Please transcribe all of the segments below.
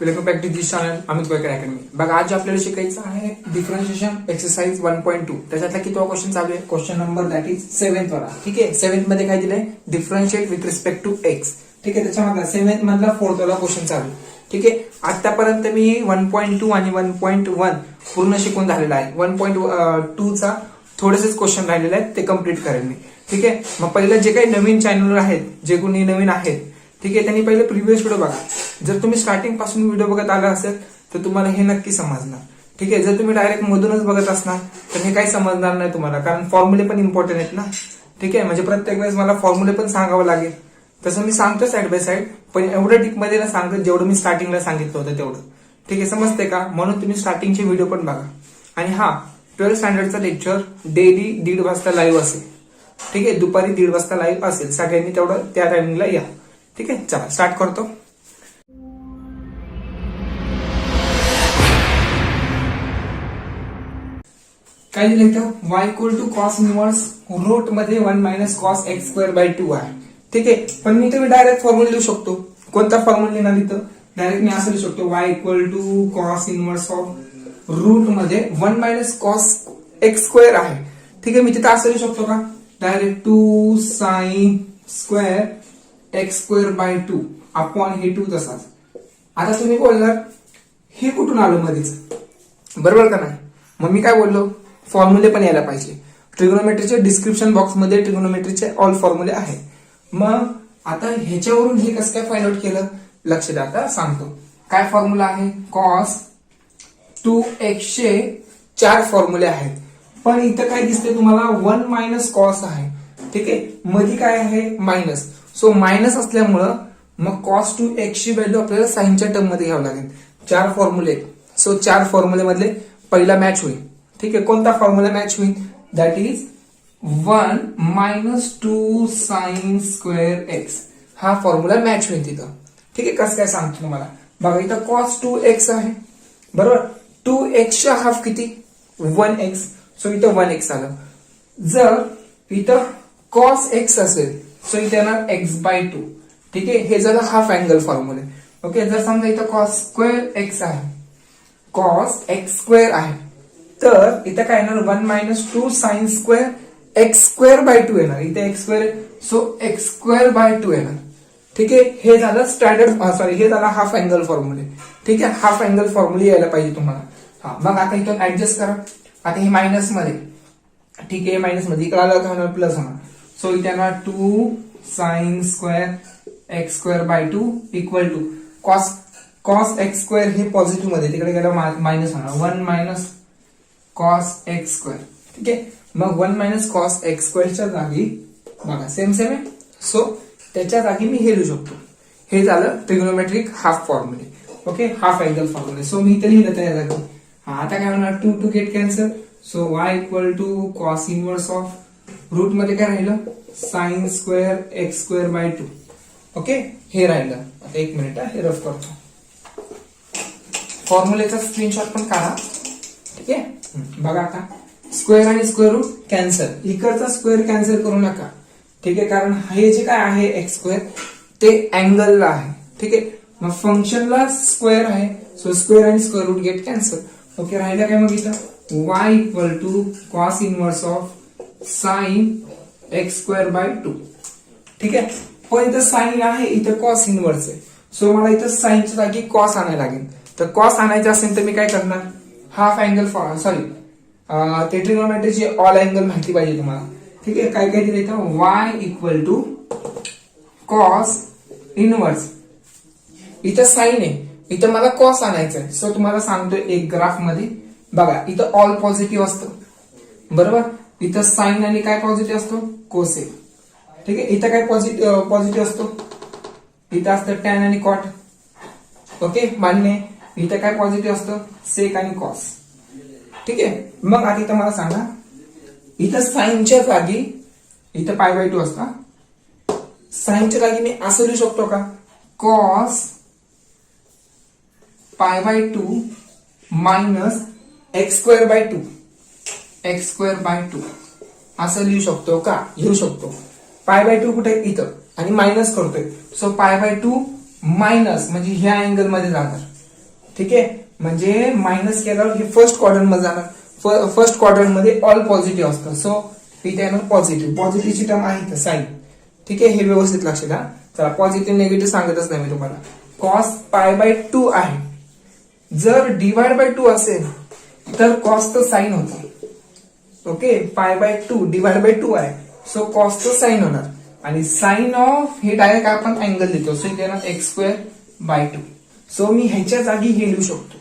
Welcome back to this channel Amit Goykar academy. बघा आज आपल्याला शिकायचं आहे डिफरन्शिएशन एक्सरसाइज 1.2. त्याच्यातला कितवा क्वेश्चन चालू आहे? Question number that is 7th वाला. ठीक आहे, 7th मध्ये काय दिलंय? Differentiate with respect to x. ठीक आहे, त्याच्यामधला 7th मधला 4th वाला क्वेश्चन चालू. ठीक आहे, आतापर्यंत मी 1.2 आणि 1.1 पूर्ण शिकून झालेला आहे. 1.2 चा थोडेसेच क्वेश्चन राहिलेले आहेत, ते कम्प्लीट करेन मी. ठीक आहे, मग पहिलं जे काही नवीन चॅनल आहेत, जे कोणी नवीन आहेत, ठीक आहे, त्यांनी पहिले प्रिव्हियस व्हिडिओ बघा. जर तुम्ही स्टार्टिंग पासून व्हिडिओ बघत आला असेल तर तुम्हाला हे नक्की समजणार. ठीक आहे, जर तुम्ही डायरेक्ट मधूनच बघत असणार तर हे काही समजणार नाही तुम्हाला, कारण फॉर्म्युले पण इम्पॉर्टंट आहेत ना. ठीक आहे, म्हणजे प्रत्येक वेळेस मला फॉर्म्युले पण सांगावं लागेल. तसं मी सांगतो साइड बाय साइड, पण एवढं डीप मध्ये ना सांगत जेवढं मी स्टार्टिंगला सांगितलं होतं तेवढं. ठीक आहे, समजते का? म्हणून तुम्ही स्टार्टिंगचे व्हिडिओ पण बघा. आणि हा 12th स्टँडर्डचा लेक्चर डेली 1:30 वाजता लाईव्ह असेल. ठीक आहे, दुपारी 1:30 वाजता लाईव्ह असेल. सगळ्यांनी तेवढं त्या टायमिंगला या. ठीक आहे, चला स्टार्ट करतो. काय दिलं इथं? y equal to cos inverse root मध्ये 1 minus cos x square by 2 आहे. ठीक आहे, पण मी तुम्ही डायरेक्ट फॉर्म्युला लिहू शकतो. कोणता फॉर्म्युला लिहिणार इथं? डायरेक्ट मी असं लिहू शकतो, y equal to cos inverse of root मध्ये 1 मायनस कॉस एक्स स्क्वेअर आहे. ठीक आहे, मी तिथं असं लिहू शकतो का? Direct 2 sine square x square by 2 upon हे 2 तसाच. आता तुम्ही बोलणार हे कुठून आलं मध्येच, बरोबर का नाही? मग मी काय बोललो, फॉर्म्युले पण यायला पाहिजे. ट्रिग्नोमेट्रीच्या डिस्क्रिप्शन बॉक्स मध्ये ट्रिग्नोमेट्रीचे ऑल फॉर्म्युले आहेत. मग आता ह्याच्यावरून हे कसं काय फाइंड आउट केलं? लक्ष द्या, आता सांगतो. काय फॉर्म्युला आहे? कॉस 2x चे 4 फॉर्म्युले आहेत. पण इथं काय दिसते तुम्हाला? 1 मायनस कॉस आहे. ठीक आहे, मध्ये काय आहे? मायनस. सो मायनस असल्यामुळं मग कॉस 2x ची व्हॅल्यू आपल्याला साइनच्या टर्म मध्ये घ्यावं लागेल. 4 फॉर्म्युले. सो 4 फॉर्म्युले मधले पहिला मॅच होईल. ठीक आहे, कोणता फॉर्म्युला मॅच होईल? That is 1 minus 2 sine square x. हा फॉर्म्युला मॅच होईल तिथं. ठीक आहे, कसं काय सांगतो तुम्हाला. बघा इथं कॉस 2x आहे, बरोबर. 2x चा हाफ किती? 1x. सो इथं 1x आलं. जर इथं कॉस x असेल सो इथे येणार x बाय 2. ठीक आहे, हे झालं हाफ अँगल फॉर्म्युले. ओके, जर समजा इथं कॉस स्क्वेअर एक्स आहे, कॉस एक्स स्क्वेअर आहे, तर इथं काय येणार? 1 minus 2 sine square x square by 2 येणार. इथे x square, so x square by 2 येणार. ठीक आहे, हे झालं स्टँडर्ड, सॉरी हे झालं हाफ अँगल फॉर्म्युले. ठीक आहे, हाफ अँगल फॉर्म्युले यायला पाहिजे तुम्हाला. हा, मग आता इथं ऍडजस्ट करा. आता हे मायनस मध्ये, ठीक आहे, मायनस मध्ये इकडे आलं तर प्लस होणार. सो इथे येणार 2 sine square x square by 2 equal to cos x square हे पॉझिटिव्ह मध्ये, तिकडे गेलं मायनस होणार. 1 मायनस कॉस एक्स स्क्वेअर. ठीक आहे, मग 1 मायनस कॉस एक्स स्क्वेअरच्या जागी बघा सेम सेम आहे. सो त्याच्या जागी मी हे लिहू शकतो. हे झालं ट्रिग्नोमेट्रिक हाफ फॉर्म्युले. ओके, हाफ अँगल फॉर्म्युले. सो मी इथे लिहिलं त्या जागी. हा, आता काय होणार? 2 two get cancel. So y equal to cos inverse of root मध्ये काय राहिलं? Sine square x square by 2. Okay, हे राहिलं. आता एक मिनिट हे रफ करतो. फॉर्म्युलेचा स्क्रीनशॉट पण काढा. ठीक आहे, बघा आता स्क्वेअर आणि स्क्वेअर रूट कॅन्सल. इकडचा स्क्वेअर कॅन्सल करू नका. ठीक आहे, कारण हे जे काय आहे एक्स स्क्वेअर ते अँगलला आहे. ठीक आहे, मग फंक्शनला स्क्वेअर आहे, सो स्क्वेअर आणि square root get cancel. Okay, राहिलं काय मग इथं? y equal to cos inverse of sine x square by 2. ठीक आहे, पण इथं साइन आहे, इथं कॉस इनवर्स आहे. सो मला इथं साइनच्या जागी कॉस आणायला लागेल. तर कॉस आणायचं असेल तर मी काय करणार? हाफ अँगल सॉरी ते ट्रिग्नोमेट्रीची ऑल अँगल माहिती पाहिजे तुम्हाला. ठीक आहे, काय काय दिलं इथं? y equal to cos inverse. इथं साइन आहे, इथं मला कॉस आणायचं आहे. सो तुम्हाला सांगतोय एक ग्राफ मध्ये बघा, इथं ऑल पॉझिटिव्ह असतं, बरोबर. इथं साइन आणि काय पॉझिटिव्ह असतो? कोसेक. ठीक आहे, इथं काय पॉझिटिव्ह असतो? इथं असतं टॅन आणि कॉट. ओके, मान्य. इथं काय पॉझिटिव्ह असतं? सेक आणि कॉस. ठीक आहे, मग आता इथं मला सांगा, इथं साइनच्या जागी इथं पाय बाय 2 असता. साइनच्या जागी मी असं लिहू शकतो का? Cos pi by 2 minus x square by 2. X square by 2 असं लिहू शकतो का? लिहू शकतो. पाय बाय 2 कुठे? इथं, आणि मायनस करतोय. सो पाय बाय 2 मायनस म्हणजे ह्या अँगल मध्ये जाणार. ठीक आहे, म्हणजे मायनस केल्यावर हे फर्स्ट क्वाड्रंट मध्ये जाणार, फर्स्ट क्वाड्रंट मध्ये ऑल पॉझिटिव्ह असतं, सो इथे येणार पॉझिटिव्हची टर्म आहे तर साईन. ठीक आहे, हे व्यवस्थित लक्षात द्या. चला पॉझिटिव्ह निगेटिव्ह सांगतच नाही मी तुम्हाला. कॉस π/2 आहे, जर डिवाइड बाय 2 असेल तर कॉस चं साईन होतं. ओके, π/2 डिवाइड बाय 2 आहे, सो कॉस चं साईन होणार. आणि साईन ऑफ हे डायरेक्ट आपण अँगल लिहितो, सो इथे येणार x²/2. सो मी ह्याच्या जागी हे लिहू शकतो.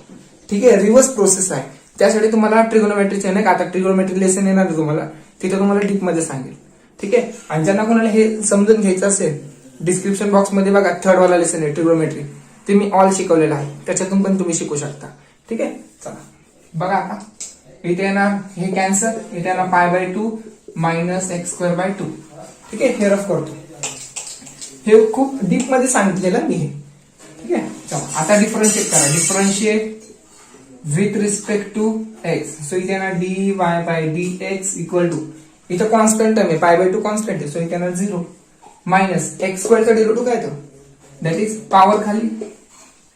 ठीक आहे, रिव्हर्स प्रोसेस आहे. त्यासाठी तुम्हाला ट्रिगोनोमेट्रीचे नाही का, आता ट्रिगोनोमेट्री लेसन येणार तुम्हाला, तिथे तुम्हाला डीप मध्ये सांगेल. ठीक आहे, आणि ज्यांना कोणाला हे समजून घ्यायचं असेल, डिस्क्रिप्शन बॉक्स मध्ये बघा 3rd वाला लेसन आहे ट्रिगोनोमेट्री, ते मी ऑल शिकवलेलं आहे, त्याच्यातून पण तुम्ही शिकू शकता. ठीक आहे, चला बघा आता इथे येणार हे कॅन्सल, इथे येणार π/2 मायनस x²/2. ठीक आहे, हे रफ करतो, हे खूप डीप मध्ये सांगितलेलं मी हे. ठीक आहे, चला आता डिफरन्शिएट करा. Differentiate with respect to x, so इथे येणार dy/dx इक्वल टू, इथं कॉन्स्टंट आहे π/2 कॉन्स्टंट आहे, सो इथे येणार 0 मायनस x² चा डेरिव्हेटिव्ह काय तो, दॅट इज पॉवर खाली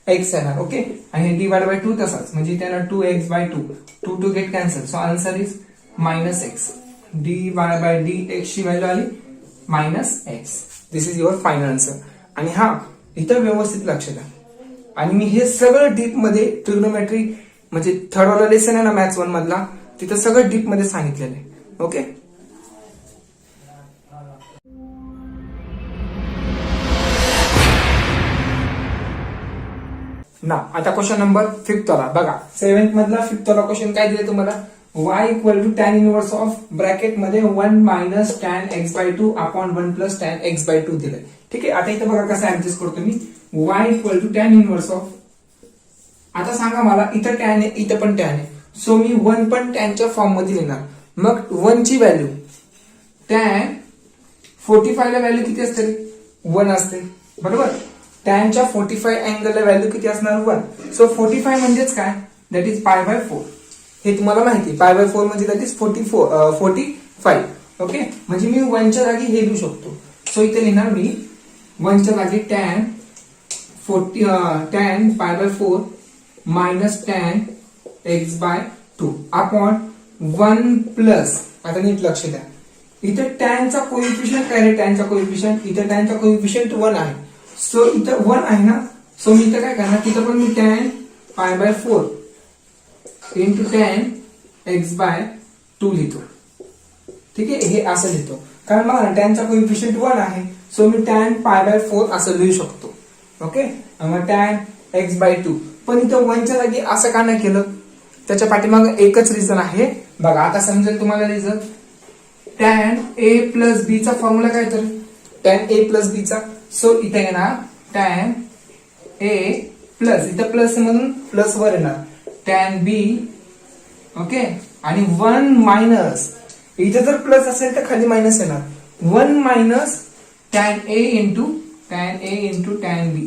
x येणार. ओके, आणि हे डिवाइड बाय 2 तसाच, म्हणजे इथे येणार 2x/2, 2 get cancel, so answer is -x. dy/dx ची व्हॅल्यू आली -x. This is your final answer. आणि हा इथं व्यवस्थित लक्ष द्या. आणि मी हे सगळं डीप मध्ये ट्रिग्नोमेट्री म्हणजे 3rd वाला लेसन आहे ना मॅथ्स 1 मधला, तिथं सगळं डीप मध्ये सांगितलेलं आहे. ओके, ना आता क्वेश्चन नंबर 5th वाला बघा. 7th मधला 5th वाला क्वेश्चन काय दिले तुम्हाला, y equal to tan inverse of bracket मध्ये 1 minus tan x/2 upon 1 plus tan x/2 दिलंय. ठीक आहे, आता इथं बघा कसं ऍडजस्ट करतो मी. y equal to tan inverse of, आता सांगा मला इथं tan आहे, इथं पण tan आहे, सो मी 1 पण tan च्या फॉर्म मध्ये लिहिणार. मग 1 ची व्हॅल्यू tan 45 ला व्हॅल्यू किती असते, 1 असते बरोबर. tan च्या 45 अँगल ला व्हॅल्यू किती असणार, 1. सो 45 म्हणजेच काय, दॅट इज π/4. हे तुम्हाला माहिती, π/4 म्हणजे दॅट इज 45. ओके, म्हणजे मी 1 च्या जागी हे लिहू शकतो. सो इथे लिहिणार मी 1 च्या जागी tan π/4 minus tan x/2 upon 1 plus, आता नीट लक्ष द्या, इथे tan चा कोइफिशियंट काय रे, tan चा कोइफिशियंट, इथे tan चा कोइफिशियंट 1 आहे, सो इथं 1 आहे ना, सो मी इथं काय करणार, तिथं पण मी tan π/4 इंटू tan x/2 लिहितो. ठीक आहे, हे असं लिहितो, कारण मला tan चा कोइफिशियंट 1 आहे, सो मी tan π/4 असं लिहू शकतो. ओके, मग tan x/2, पण इथं 1 च्या जागी असं का नाही केलं, त्याच्या पाठीमागे एकच रिझन आहे बघा. आता समजेल तुम्हाला reason. tan a plus b चा फॉर्म्युला काय, तर tan a प्लस b चा, सो इथे येणार tan a प्लस, इथं प्लस मधून प्लस वर येणार tan b. ओके, आणि 1 मायनस, इथे जर प्लस असेल तर खाली मायनस येणार, 1 minus tan a into tan b,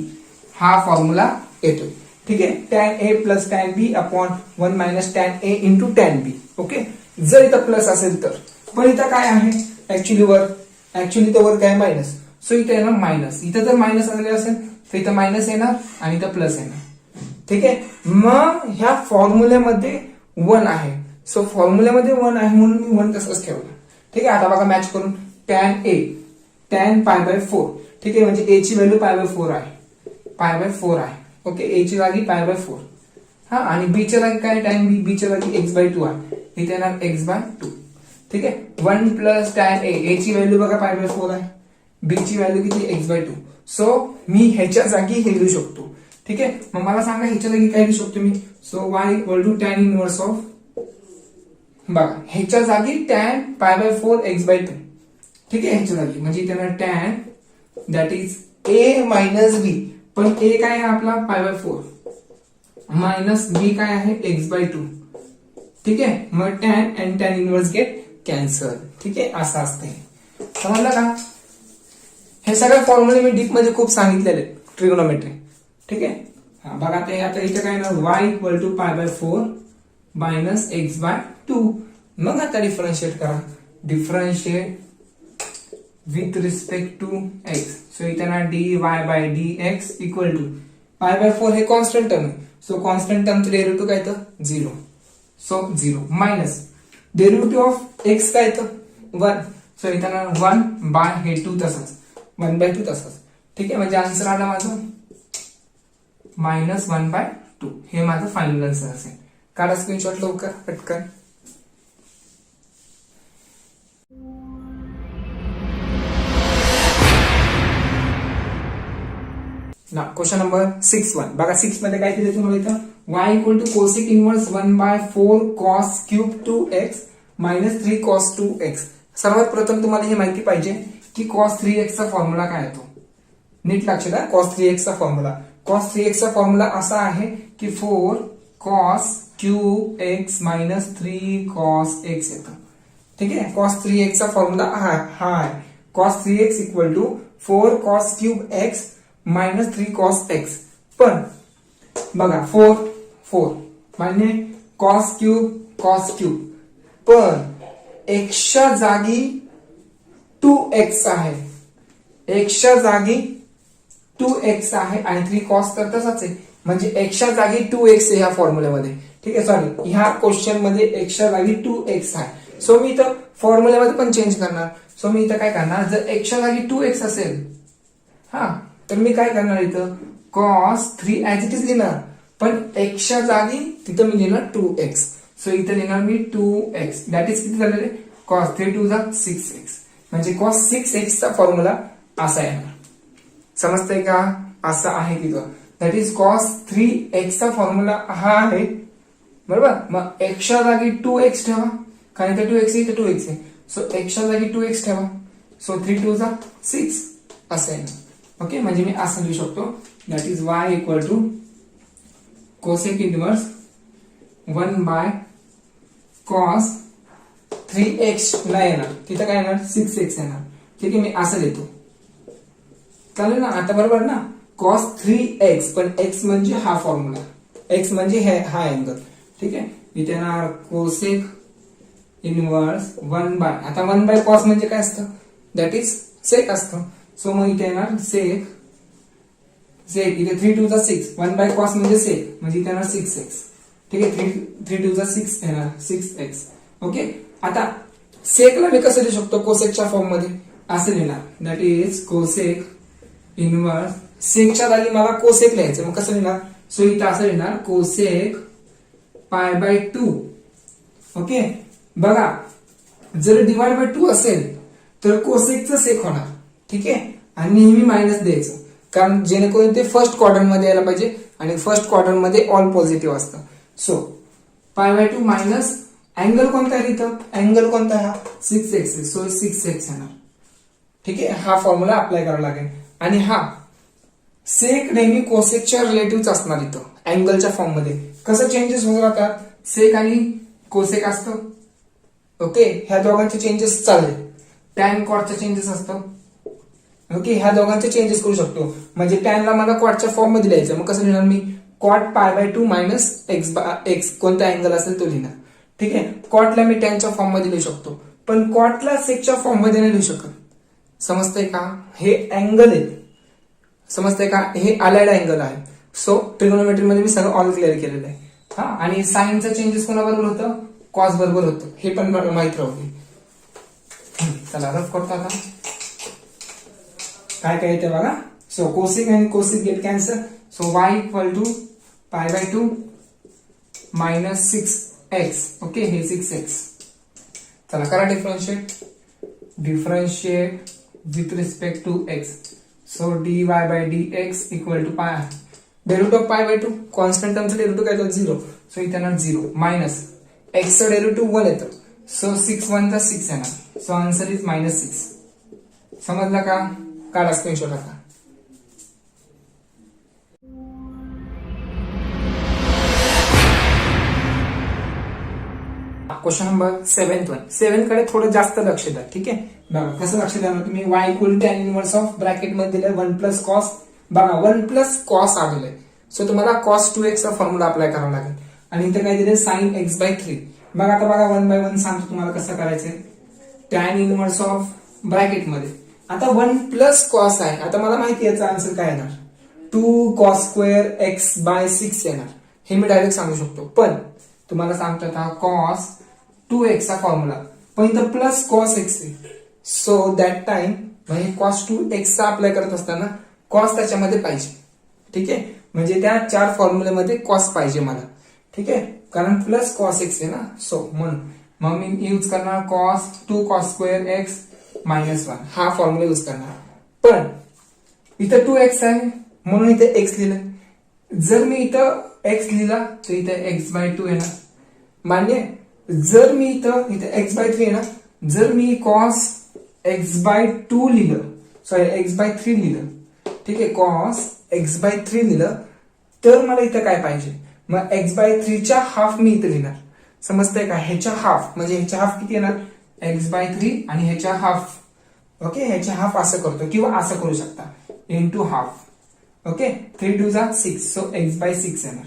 हा फॉर्म्युला येतो. ठीक आहे, tan a plus tan b upon 1 minus tan a into tan b. Okay, जर इथं प्लस असेल तर, पण इथं काय आहे ऍक्च्युली तर वर काय मायनस, सो इथे येणार मायनस. इथं जर मायनस आलेले असेल तर इथं मायनस येणार आणि इथं प्लस येणार. ठीक आहे, मग ह्या फॉर्म्युल्यामध्ये 1 आहे, सो फॉर्म्युल्यामध्ये 1 आहे म्हणून मी 1 तसंच ठेवलं. ठीक आहे, आता बघा मॅच करून, tan π/4. ठीक आहे, म्हणजे a ची व्हॅल्यू π/4 आहे. ओके, a ची जागी π/4, हा, आणि b च्या जागी काय, tan b च्या जागी x/2 आहे, इथे येणार x/2. ठीक आहे, 1 प्लस tan a ची व्हॅल्यू बघा π/4 आहे, b ची व्हॅल्यू किती, x/2. सो मी ह्याच्या जागी हे लिहू शकतो. ठीक आहे, मग मला सांगा ह्याच्या जागी काय लिहू शकतो मी, so y equal to tan inverse of, बघा ह्याच्या जागी tan π/4 x/2. ठीक आहे, ह्याच्या जागी म्हणजे इथे येणार tan, that is a minus b, पण a काय आहे आपला π/4 मायनस b काय आहे x/2. ठीक आहे, मग tan आणि tan इनवर्स गेट कॅन्सल. ठीक आहे, असं असते, समजलं का. हे सगळे फॉर्म्युले मी डीप मध्ये खूप सांगितलेले ट्रिगोनोमेट्री. ठीक आहे, हा बघा ते आता इथे काय ना, y equal to π/4 minus x/2. मग आता डिफरन्शिएट करा, differentiate with respect to x, so इथे ना dy/dx इक्वल टू π/4 हे कॉन्स्टंट टर्म आहे, सो कॉन्स्टंट टर्मचं डेरिव्हेटिव्ह काय येतं 0. So 0 minus derivative of x काय येतं 1. सो इथं 1 बाय हे 2 तसंच 1/2 तसंच. ठीक आहे, म्हणजे आन्सर आला माझं -1/2. हे माझं फायनल आन्सर असेल. काढा स्क्रीनशॉट लवकर पटकन. ना क्वेश्चन नंबर 6-1 बघा. 6 मध्ये काय दिलं तुम्हाला इथं y equal to cosec inverse 1/4 cos cube 2x minus 3 cos 2x. सर्वात प्रथम तुम्हाला हे माहिती पाहिजे की cos 3x चा फॉर्म्युला काय येतो. नीट लक्ष द्या. cos 3x चा फॉर्म्युला चा फॉर्म्युला असा आहे की 4 cos cube x minus 3 cos x येतं. ठीक आहे, cos 3x चा फॉर्म्युला हा आहे. cos 3x equal to 4 cos cube x minus 3 cos x. पण बघा 4 म्हणजे cos क्यूब पण एक्सच्या जागी 2x आहे. एक्सच्या जागी 2x आहे आणि 3 cos तर तसाच आहे. म्हणजे एक्सच्या जागी 2x आहे ह्या फॉर्म्युल्यामध्ये. ठीक आहे, सॉरी ह्या क्वेश्चन मध्ये एक्सच्या जागी 2x आहे. सो मी इथं फॉर्म्युल्यामध्ये पण चेंज करणार. सो मी इथं काय करणार, जर एक्सच्या जागी 2x असेल हा तर मी काय करणार इथं cos 3 ऍज इट इज लिहिणार. पण एक्सच्या जागी तिथं मी लिहिणार 2x. सो इथं लिहिणार मी 2x दॅट इज किती झालेले cos 3 2 6x. म्हणजे cos 6x चा फॉर्म्युला असा येणार. समजतंय का, असा आहे तिथं. दॅट इज cos 3x चा फॉर्म्युला हा आहे बरोबर. मग एक्सच्या जागी 2x ठेवा कारण इथे 2x इथे 2x आहे. सो एक्सच्या जागी 2x ठेवा. सो 3 2 6 असं आहे. ओके, म्हणजे मी असं लिहू शकतो that is y equal to cosec inverse 1/cos 3x नाही येणार, तिथं काय येणार 6x येणार. ठीक आहे, मी असं लिहितो चालेल ना. आता बरोबर ना, cos 3x पण x म्हणजे हा फॉर्म्युला, x म्हणजे हा अँगल. ठीक आहे, इथे येणार कोसेक इनवर्स 1 आता 1/cos म्हणजे काय असतं दॅट इज सेक असतं. सो मग इथे येणार सेक इथे 3 2 6 1/cos म्हणजे सेक म्हणजे इथे येणार 6x. ठीक आहे, 3 2 6 येणार 6x. ओके, आता सेकला मी कसं लिहू शकतो कोसेकच्या फॉर्म मध्ये असं लिहिणार दॅट इज कोसेक इनवर्स सेकच्या जागी मला कोसेक लिहायचं. मग कसं लिहिणार, सो इथं असं लिहिणार कोसेक π/2. ओके, बघा जर डिवाइड बाय 2 असेल तर कोसेकचं सेक होणार. ठीक आहे, आणि नेहमी मायनस द्यायचं कारण जेणेकरून ते फर्स्ट क्वाड्रंट मध्ये यायला पाहिजे आणि फर्स्ट क्वाड्रंट मध्ये ऑल पॉझिटिव्ह असतं. सो π/2 मायनस अँगल कोणता आहे इथं, अँगल कोणता हा 6x. सो 6x येणार. ठीक आहे, हा फॉर्म्युला अप्लाय करावा लागेल. आणि हा सेक नेहमी कोसेकच्या रिलेटिव्ह असणार इथं अँगलच्या फॉर्म मध्ये. कसं चेंजेस होत राहतात, सेक आणि कोसेक असतं. ओके, ह्या दोघांचे चेंजेस चालले. टॅन कॉटचे चेंजेस असतं. ओके, ह्या दोघांचे चेंजेस करू शकतो. म्हणजे टॅनला मला कॉटच्या फॉर्म मध्ये लिहायचं. मग कसं लिहिणार मी कॉट π/2 मायनस x कोणता अँगल असेल तो लिहिणार. ठीक आहे, कॉटला मी टॅनच्या फॉर्म मध्ये लिहू शकतो पण कॉटला सेकच्या फॉर्म मध्ये नाही लिहू शकत. समजतंय का, हे अँगल आहे. समजतंय का, हे अलाइड अँगल आहे. सो ट्रिगोनोमेट्री मध्ये मी सगळं ऑल क्लिअर केलेलं आहे. हा, आणि साइनचं चेंजेस कोणाबरोबर होतं, कॉस बरोबर होतं. हे पण माहित राहू दे. चला रफ करतो आता. काय काय येते बघा. सो कोसिक आणि cosec get cancel. So y equal to π/2 minus 6x. Okay, हे 6x. चला करा differentiate with respect to x. So dy/dx equal to pi derivative of π/2 constant टर्मचं डेरिव्हेटिव्ह काय येतं 0. सो इथे येणार 0 मायनस x चं डेरिव्हेटिव्ह 1 येतं. सो 6 1 6 येणार. So answer is -6. समजला का, काढा स्क्रीनशॉट आता. क्वेश्चन नंबर 7 कडे थोडं जास्त लक्ष द्या. ठीक आहे, बघा कसं लक्ष द्या तुम्ही. y equal tan inverse of bracket मध्ये दिलंय 1 + cos. बघा 1 + cos आलेलंय. सो तुम्हाला cos 2x चा फॉर्म्युला अप्लाय करावा लागेल. आणि इथे काय दिलंय sin x/3. बघा आता बघा 1/1 सांगतो तुम्हाला कसं करायचंय. टॅन इनवर्स ऑफ ब्रॅकेट मध्ये आता 1 + cos आहे. आता मला माहिती याचा आन्सर काय येणार 2 cos² x/6 येणार. हे मी डायरेक्ट सांगू शकतो. पण तुम्हाला सांगतो आता कॉस 2x चा फॉर्म्युला, पण इथं प्लस कॉस एक्स आहे. सो दॅट टाइम म्हणजे कॉस 2x चा अप्लाय करत असताना कॉस त्याच्यामध्ये पाहिजे. ठीक आहे, म्हणजे त्या 4 फॉर्म्युलेमध्ये कॉस पाहिजे मला. ठीक आहे, कारण प्लस कॉस एक्स आहे ना. सो म्हणून मग मी यूज करणार cos 2 cos square x minus 1 हा फॉर्म्युला यूज करणार. पण इथं 2x आहे म्हणून इथे एक्स लिहिलं. जर मी इथं एक्स लिहिला तर इथे x/2 येणार. मान्य. जर मी इथं x/3 येणार. जर मी कॉस x/2 लिहिलं, सॉरी x/3 लिहिलं, ठीक आहे, कॉस x/3 लिहिलं तर मला इथं काय पाहिजे, मग x/3 च्या हाफ मी इथं लिहिणार. समजतंय का? ह्याच्या हाफ म्हणजे ह्याच्या हाफ किती येणार, x/3 आणि ह्याच्या हाफ. ओके, ह्याच्या हाफ असं करतो किंवा असं करू शकता इंटू हाफ. ओके, 3 2 जा 6, सो x/6 येणार.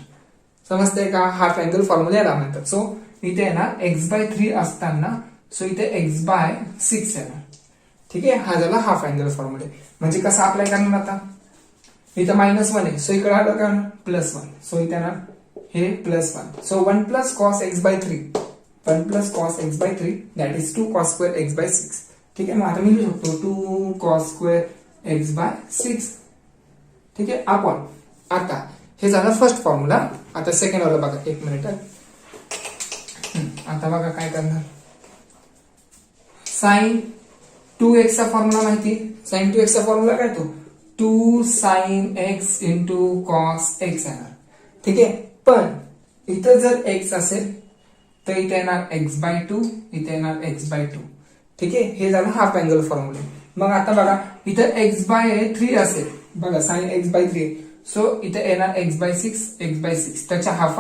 समजतंय का? हाफ अँगल फॉर्म्युला याला म्हणतात. सो इथे येणार x/3 असताना, सो इथे x/6 येणार. ठीक आहे, हा झाला हाफ अँगल फॉर्म्युला. म्हणजे कसं अप्लाय करणार आता, इथं -1 आहे, सो इकडे आलं का +1, सो इथे येणार हे +1. So 1 plus cos x/3, 1 plus cos x/3 that is 2 cos square x/6. ठीक आहे, मग आता मी लिहू शकतो 2 कॉस स्क्वेअर x/6. ठीक आहे, आपण आता हे झालं फर्स्ट फॉर्म्युला. आता सेकंड वाला बघा, 1 मिनिट. आता बघा काय करणार, साइन 2x चा फॉर्म्युला माहिती. साइन 2x चा फॉर्म्युला काय, तो 2 sine x into cos x येणार. ठीक आहे, पण इथं जर x असेल तर इथे येणार x/2, इथे येणार x/2. ठीक आहे, हे झालं हाफ अँगल फॉर्म्युला. मग आता बघा इथं x/3 असेल, बघा साइन x/3, सो इथे येणार x/6 त्याच्या हाफ.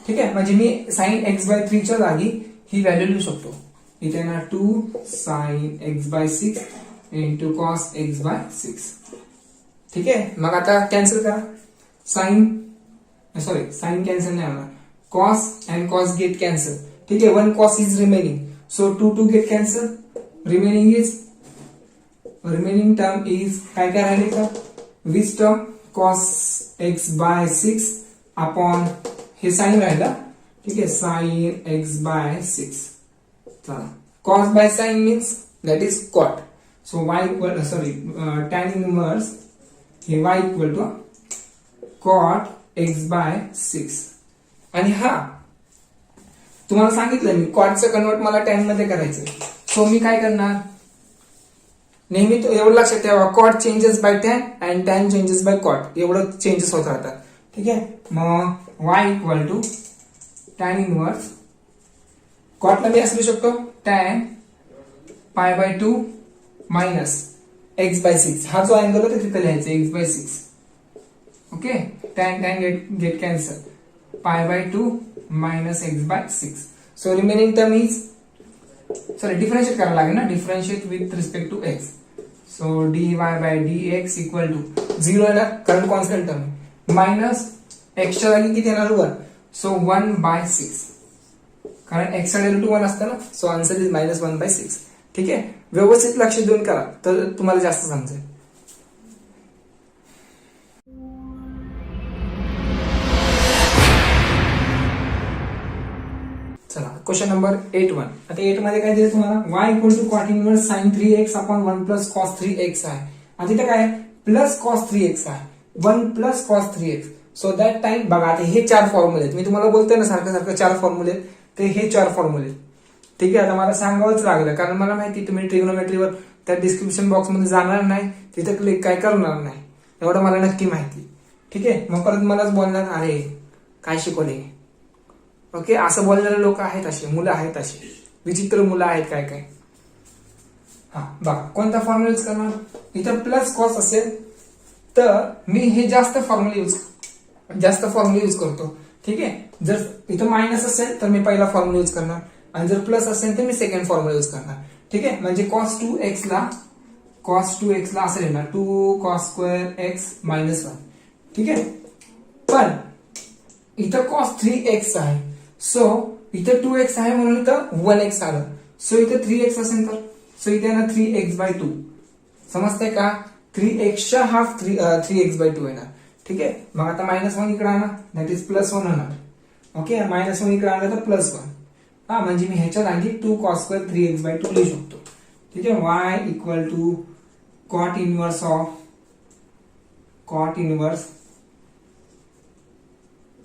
ठीक आहे, म्हणजे मी साइन x/3 च्या जागी ही व्हॅल्यू लिहू शकतो. इथे येणार 2 sign x/6 into cos x/6. ठीक आहे, मग आता कॅन्सल करा. साइन कॅन्सल नाही होणार, cos and cos get cancel. ठीक आहे, 1 कॉस is remaining, so 2 get cancel. Remaining term is काय राहिले का, which term cos x/6 upon हे साइन राहिला. ठीक आहे, साइन x/6. चला, cos by sine means that is cot. So y equal tan inverse हे y equal to cot x/6. आणि हा तुम्हाला सांगितलं मी कॉटचं कन्वर्ट मला tan मध्ये करायचं. सो मी काय करणार, नेहमी एवढं लक्षात ठेवा, cot changes by tan and tan changes by cot, एवढं चेंजेस होत राहतात. ठीक आहे, मग y equal to tan inverse कॉटला मी असू शकतो tan π/2 मायनस x/6. हा जो अँगल होता तिथे लिहायचं x/6. Okay, tan get cancel, π/2 minus x/6. So remaining term is, differentiate करायला लागेल ना, differentiate with respect to x. So dy/dx equal to 0 येणार, कारण कॉन्स्टंट टर्म. मायनस x च्या जागी किती येणार 1, सो 1/6, कारण x चा डेरिव्हेटिव्ह 1 असतं ना. So answer is -1/6. ठीक आहे, व्यवस्थित लक्ष देऊन करा तर तुम्हाला जास्त समजेल. चला, क्वेश्चन नंबर 8-1. आता 8 मध्ये काय दिलं तुम्हाला, y equal to cot inverse sine 3x upon 1 plus cos 3x आहे. आता इथे काय प्लस कॉस 3x आहे, 1 plus cos 3x. So that time बघा, आता हे 4 फॉर्म्युले आहेत. मी तुम्हाला बोलतोय ना सारखं 4 फॉर्म्युले, ते हे 4 फॉर्म्युले. ठीक आहे, आता मला सांगावंच लागलं, कारण मला माहिती तुम्ही ट्रिग्नोमेट्रीवर त्या डिस्क्रिप्शन बॉक्स मध्ये जाणार नाही, तिथे क्लिक काय करणार नाही, एवढं मला नक्की माहिती. ठीक आहे, मग परत मलाच बोलणार अरे काय शिकवले. ओके, असं बोलणारे लोक आहेत, असे मुलं आहेत, अशी विचित्र मुलं आहेत काय काय. हा बघा, कोणता फॉर्म्युला यूज करणार, इथं प्लस कॉस असेल तर मी हे जास्त फॉर्म्युला यूज करतो. ठीक आहे, जर इथं मायनस असेल तर मी पहिला फॉर्म्युला यूज करणार, आणि जर प्लस असेल तर मी सेकंड फॉर्म्युला यूज करणार. ठीक आहे, म्हणजे cos 2x ला असं येणार 2 cos स्क्वेअर x मायनस 1. ठीक आहे, पण इथं cos 3x आहे, सो इथं 2x आहे म्हणून इथं 1x आलं. सो इथं 3x असेल तर सो इथे येणार 3x/2. समजतंय का, 3x च्या हाफ 3x/2 येणार. ठीक आहे. मग आता -1 इकडे आणा, दॅट इज +1 होणार. ओके, -1 इकडे आणलं तर +1. हा, म्हणजे मी ह्याच्या जागी 2 cos square 3x/2 लिहू शकतो. ठीक आहे. y equal to cot inverse of cot inverse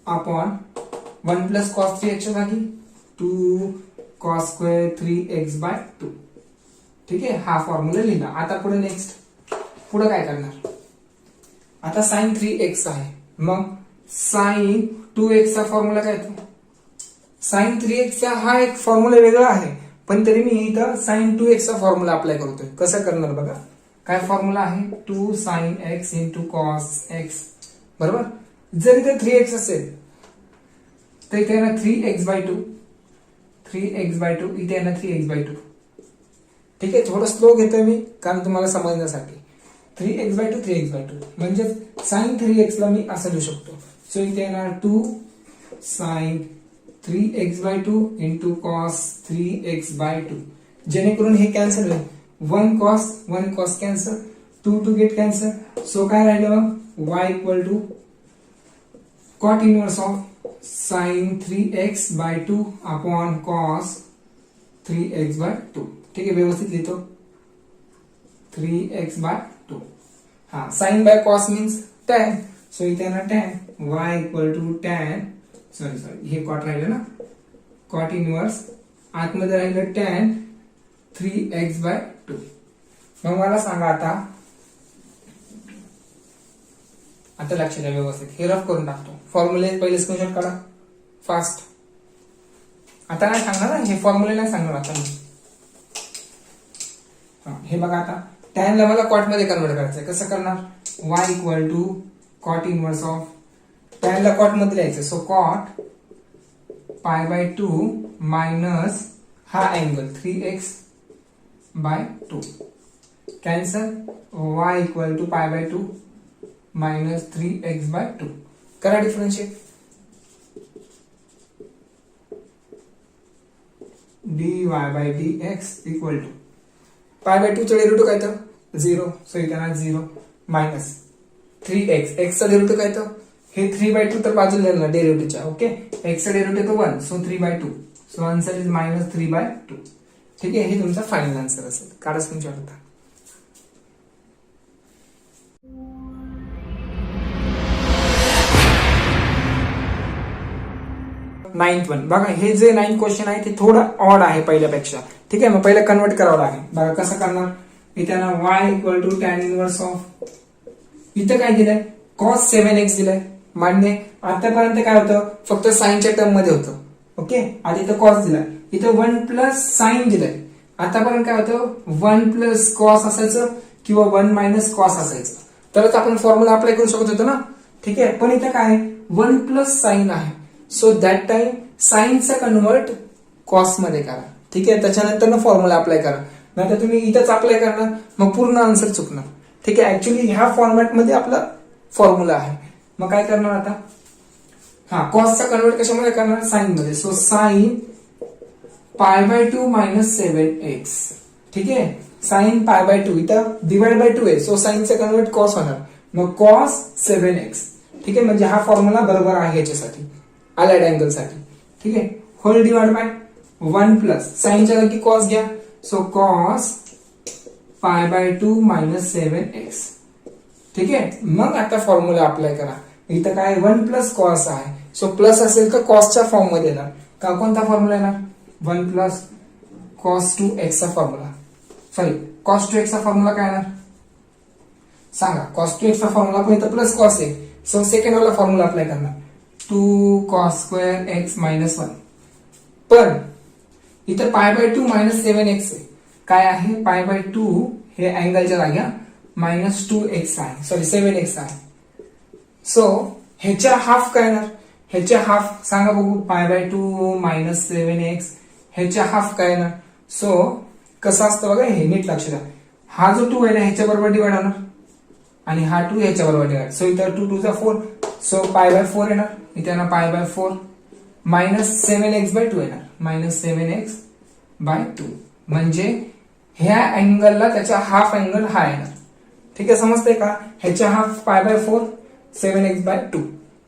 upon 1 + cos 3x च्या जागी 2 cos square 3x/2. ठीक आहे. हा फॉर्म्युला लिहिला. आता पुढे नेक्स्ट, पुढे काय करणार? आता sin 3x आहे, मग sin 2x चा फॉर्म्युला काय येतो? sin 3x चा हा एक फॉर्म्युला वेगळा आहे, पण तरी मी इथं sin 2x चा फॉर्म्युला अप्लाय करतोय. कसं करणार बघा. काय फॉर्म्युला आहे? 2 sin x into cos x. बरोबर. जर इथे 3x असेल तर इथे ना 3x/2, 3x/2, इथे ना 3x/2. ठीक आहे. थोडं स्लो घेतोय मी कारण तुम्हाला समजण्यासाठी. 3x/2, 3x/2 म्हणजे sin 3x ला मी असं लिहू शकतो. सो इथे येणार 2 sin 3x/2 into cos 3x/2. जेणेकरून हे कॅन्सल होईल. 1 cos cancel, 2 get cancel. So काय राहिलं मग? y equal to cot inverse of sin 3x/2 upon cos 3x/2. ठीक आहे. व्यवस्थित लिहितो. 3x/2. हा, sin by cos means tan. So इथे ना tan, y equal to tan, sorry हे cot राहिलं ना, cot इनवर्स आतमध्ये राहिलं tan 3x/2. मग मला सांगा आता लक्ष द्या व्यवस्थित. हे रफ करून टाकतो. फॉर्म्युले पहिले स्क्रीनशॉट काढा फास्ट. आता काय सांगणार ना, हे फॉर्म्युले नाही सांगणार आता मी. हे बघा, आता tan ला मला कॉट मध्ये कन्वर्ट करायचंय. कसं करणार? y equal to cot inverse of tan ला कॉट मध्ये लिहायचं. सो कॉट π/2 मायनस हा angle 3x/2 cancel. y equal to π/2 minus 3x/2. करा डिफरन्शिएट. dy/dx इक्वल टू π/2 चा डेरिव्हेटिव्ह काय तर 0. सो इथे 0 मायनस 3x, x चा डेरिव्हेटिव्ह काय तर हे 3/2 तर बाजूला लिहिलं ना डेरिव्हेटिव्हच्या. ओके, x चा डेरिव्हेटिव्ह तो 1, सो 3/2. So answer is -3/2. ठीक आहे. हे तुमचा फायनल आन्सर असेल. काढा स्क्रीनशॉट आता. नाइन्थ वन बघा. हे जे 9th क्वेश्चन आहे ते थोडं ऑड आहे पहिल्यापेक्षा. ठीक आहे. मग पहिलं कन्वर्ट करावं लागेल. बघा कसं करणार. इथे ना y equal to tan inverse of, इथं काय दिलंय? cos 7x दिलंय. मान्य. आतापर्यंत काय होतं? फक्त साइनच्या टर्म मध्ये होतं. ओके, आधी इथं cos दिलाय, इथं 1 प्लस साइन दिलंय. आतापर्यंत काय होतं? 1 प्लस कॉस असायचं किंवा 1 मायनस कॉस असायचं, तरच आपण फॉर्म्युला अप्लाय करू शकत होतो ना. ठीक आहे. पण इथं काय 1 प्लस साइन आहे. सो दॅट टाइम साइनचा कन्वर्ट कॉस मध्ये करा. ठीक आहे. त्याच्यानंतर फॉर्म्युला अप्लाय करा. नाहीतर तुम्ही इथंच अप्लाय करणार, मग पूर्ण आन्सर चुकणार. ठीक आहे. ऍक्च्युली ह्या फॉर्मॅट मध्ये आपला फॉर्म्युला आहे. मग काय करणार आता? हा, कॉसचा कन्वर्ट कशामध्ये करणार? साइन मध्ये. So sine π/2 minus 7x. ठीक आहे. साइन π/2 इथं डिवाइड/2 आहे. सो साइनचा कन्वर्ट कॉस होणार. मग cos 7x. ठीक आहे. म्हणजे हा फॉर्म्युला बरोबर आहे याच्यासाठी, अलाइड अँगल साठी. ठीक आहे. होल डिवाइड बाय 1 प्लस साइनच्या जागी कॉस घ्या. So cos π/2 minus 7x. ठीक आहे. मग आता फॉर्म्युला अप्लाय करा. इथं काय 1 प्लस कॉस आहे. सो प्लस असेल तर कॉसच्या फॉर्म मध्ये येणार. का कोणता फॉर्म्युला येणार? 1 प्लस cos 2x चा फॉर्म्युला. सॉरी, cos 2x चा फॉर्म्युला काय येणार सांगा? cos 2x चा फॉर्म्युला पण इथं प्लस कॉस आहे. सो सेकंड वाला फॉर्म्युला अप्लाय करणार. 2 cos square x minus 1. पण इथं π/2 मायनस 7x आहे. काय आहे? π/2 हे अँगलच्या जागी -2x आहे, सॉरी 7x आहे. सो ह्याच्या हाफ काय येणार? ह्याच्या हाफ सांगा बघू. π/2 मायनस 7x ह्याच्या हाफ काय येणार? सो कसं असतं बघा, हे नीट लक्ष द्या. हा जो 2 आहे ना ह्याच्या बरोबर डिवाइड होणार आणि हा 2 ह्याच्या बरोबर डिवाइड. सो इथं 2 2 4. सो π/4 येणार. इथे ना π/4 मायनस 7x/2 येणार. मायनस 7x/2 म्हणजे ह्या अँगलला त्याचा हाफ अँगल हा येणार. ठीक आहे. समजतंय का? ह्याच्या हाफ π/4 7x/2.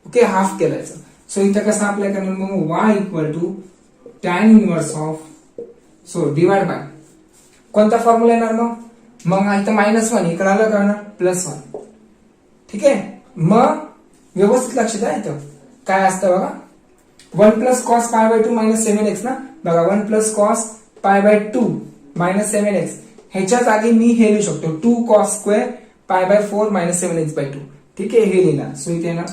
ओके, हाफ केलायचं. सो इथं कसं अप्लाय करणार मग y equal to tan inverse of divide by कोणता फॉर्म्युला येणार मग इथं -1 इकडे आलं करणार +1. ठीक आहे, मग व्यवस्थित लक्ष द्या. इथं काय असतं बघा, 1 + cos π/2 - 7x ना. बघा 1 + cos π/2 - 7x ह्याच्या जागी मी हे लिहू शकतो 2 cos square π/4 - 7x/2. ठीक आहे, हे लिहिणार. सो इथे ना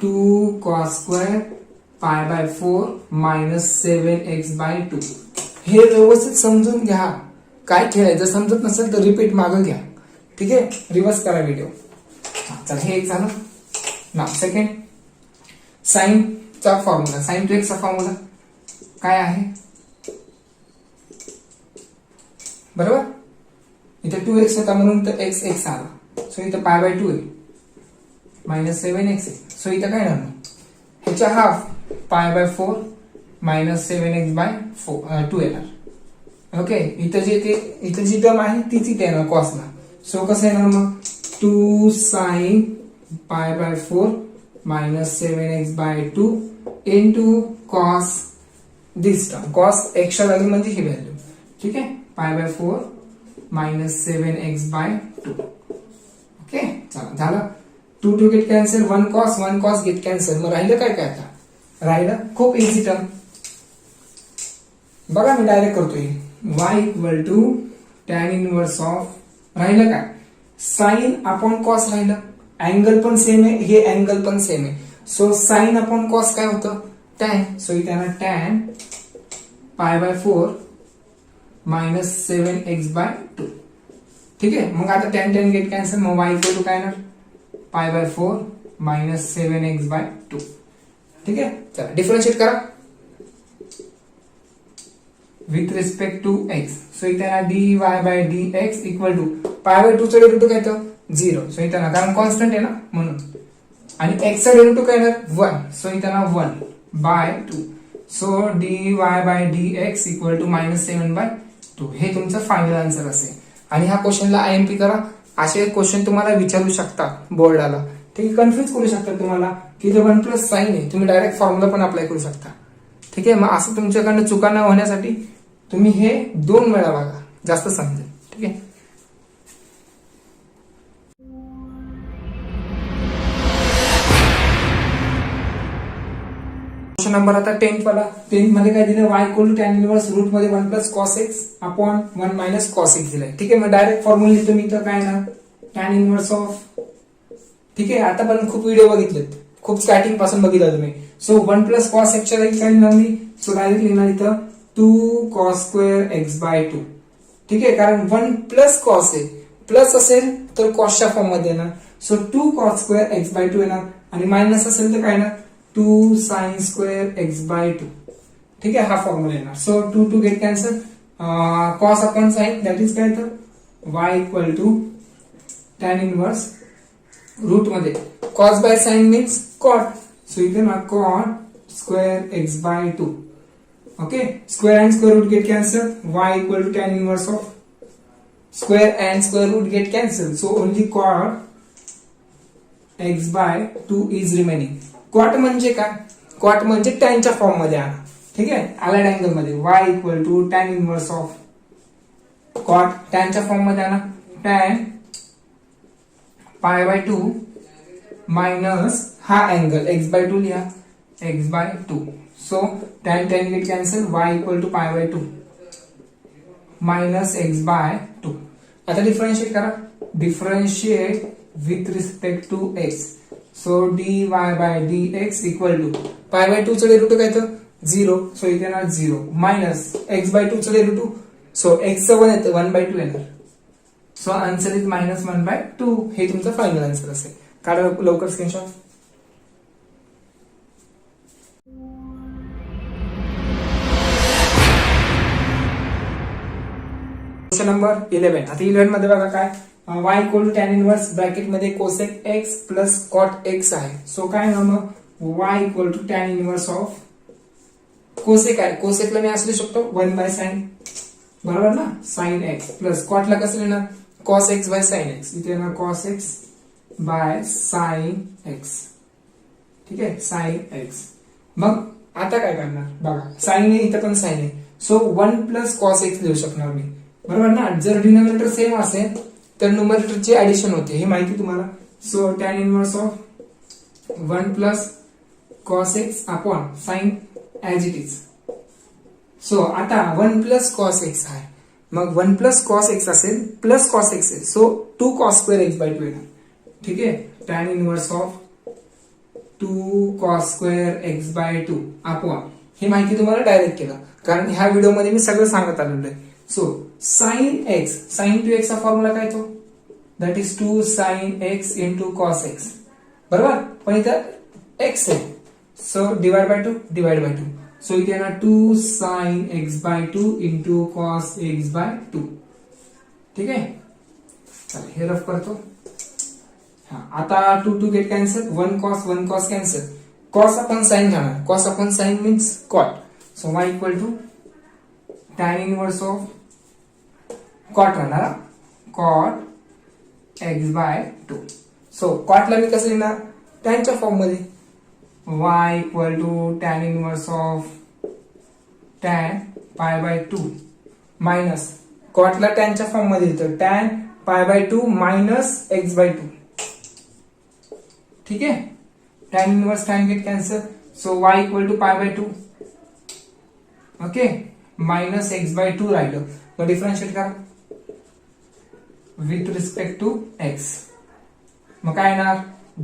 2 cos square π/4 - 7x/2. हे व्यवस्थित समजून घ्या. काय खेळायचं समजत नसेल तर रिपीट मागं घ्या. ठीक आहे, रिव्हर्स करा व्हिडिओ. चला, हे एक झालं ना. सेकंड, साईनचा फॉर्म्युला, sin 2x चा फॉर्म्युला काय आहे बरोबर. इथे 2x होता म्हणून तर x आला. सो इथं π/2 आहे -7x आहे. सो इथं काय राहणार ह्याच्या हाफ π/4 - 7x/2 येणार. ओके, इथं जी टर्म आहे तीच इथे येणार कॉसला. सो कसं येणार मग 2 sin π/4 - 7x/2 into cos दिस टर्म. cos एक्सच्या व्हॅल्यू म्हणजे ही व्हॅल्यू. ठीक आहे, π/4 - 7x/2. ओके, चला झालं. 2 get cancel, 1 cos get cancel. मग राहिलं काय आता, राहिलं खूप इझी टर्म. बघा मी डायरेक्ट करतोय. y equal to tan inverse of राहिलं काय साइन अपॉन कॉस राहिलं. अँगल पण सेम आहे, हे अँगल पण सेम आहे. सो साइन अपॉन कॉस काय होतं टॅन. सो इथे टॅन π/4 - 7x/2. ठीक आहे, मग आता टॅन गेट कॅन्सल. मग y इक्वल टू काय येणार π/4 - 7x/2. ठीक आहे, चला डिफरन्शिएट करा with respect to x. So इथे dy/dx इक्वल टू π/2 चा डेरिव्हेटिव्ह काय येतं 0. सो इथे कारण कॉन्स्टंट आहे ना म्हणून. आणि x चा डेरिव्हेटिव्ह काय येणार 1. सो इथे 1/2. So dy/dx equal to -7/2. हे तुमचं फायनल आन्सर असेल. आणि ह्या क्वेश्चनला IMP करा. असे क्वेश्चन तुम्हाला विचारू शकतात बोर्डाला. ठीक आहे, कन्फ्युज करू शकतात तुम्हाला की जे 1 + sin आहे तुम्ही डायरेक्ट फॉर्म्युला पण अप्लाय करू शकता. ठीक आहे, मग असं तुमच्याकडनं चुका न होण्यासाठी तुम्ही हे 2 वेळा बघा, जास्त समजेल. ठीक आहे, क्वेश्चन नंबर आता 10th वाला. 10th मध्ये काय दिलं y equal to tan inverse root मध्ये 1 + cos x upon 1 - cos x दिलाय. ठीक आहे, मग डायरेक्ट फॉर्म्युला लिहितो मी. तर काय ना टॅन इनवर्स ऑफ. ठीक आहे, आता पण खूप व्हिडिओ बघितलेत, खूप स्टार्टिंग पासून बघितलं तुम्ही. सो 1 + cos x च्या जागी काय लिहिणार मी. सो डायरेक्ट लिहिणार इथं 2 cos square x/2. ठीक आहे, कारण 1 + cos आहे, प्लस असेल तर कॉसच्या फॉर्म मध्ये येणार. सो 2 cos square x/2 येणार. आणि मायनस असेल तर काय ना 2 sin square x/2. ठीक आहे, हा फॉर्म्युला येणार. So 2 get cancel. cos upon sin that is काय तर y equal to tan inverse root मध्ये cos by sin means cot. So इथे ना cot square x/2. Okay, square and square root get cancel. y equal to tan inverse of square and square root get cancel. So only cot x/2 is remaining. cot म्हणजे काय, cot म्हणजे टॅनच्या form मध्ये आणा. ठीक आहे, allied angle मध्ये y equal to tan inverse of cot टॅनच्या form मध्ये आणा. टॅन π/2 मायनस हा अँगल x/2 लिहा x/2. So tan get cancel. y equal to π/2 minus x/2. आता डिफरन्शिएट करा. Differentiate with respect to x. So dy/dx equal to π/2 चं derivative काय तर 0. सो इथे येणार 0 मायनस x/2 चं डेरिव्हेटिव्ह. सो x चं 1 येतं 1/2 येणार. So answer is -1/2. हे तुमचं फायनल आन्सर असेल. काढा लवकर स्क्रीनशॉट. Question number 11. आता 11 मध्ये बघा काय y equal to tan inverse bracket मध्ये cosec x plus cot x आहे. सो काय ना मग y equal to tan inverse of cosec आहे. कोसेकला मी असू शकतो 1/sin बरोबर ना sin x प्लस कॉटला कसं लिहिणार cos x/sin x. इथे येणार cos x by sine x. ठीक आहे, साइन एक्स. मग आता काय करणार बघा, साइन आहे इथं पण साइन आहे, सो 1 प्लस कॉस एक्स लिहू शकणार मी, बरोबर ना. जर डिनोमिनेटर सेम असेल तर न्यूमरेटरची ऍडिशन होते, हे माहिती तुम्हाला. So tan inverse of 1 plus cos x upon sine as it is. So आता 1 प्लस कॉस एक्स आहे, मग 1 प्लस कॉस एक्स असेल प्लस कॉस एक्स आहे, so 2 cos square x by 2 येणार. ठीक आहे, tan inverse of 2 cos square x by 2 upon, ही माहिती तुम्हाला डायरेक्ट केलं कारण ह्या व्हिडिओमध्ये मी सगळं सांगत आलेलो आहे. So sine x, sign 2x चा फॉर्म्युला काय तो, that is 2 sine x into cos x, बरोबर. पण इथं एक्स आहे, so divide by 2 divide by 2, so इथे येणार 2 sine x by 2 into cos x by 2. ठीक आहे, चला हे रफ करतो. आता 2 2 get cancel, 1 cos cancel, cos आपण साइन घेणार, कॉस आपण sine means cot. So y equal to tan inverse of cot राहणार, कॉट एक्स बाय 2. सो कॉटला मी कसं लिहिणार, टॅनच्या फॉर्म मध्ये, y equal to tan inverse of tan pi by 2 minus, कॉटला टॅनच्या फॉर्म मध्ये येतं tan pi by 2 minus x by 2. ठीक आहे, tan inverse tan get cancel, so y equal to pi by 2, okay, minus x by 2 राहिलं, मग differentiate करा with respect to x. मग काय येणार,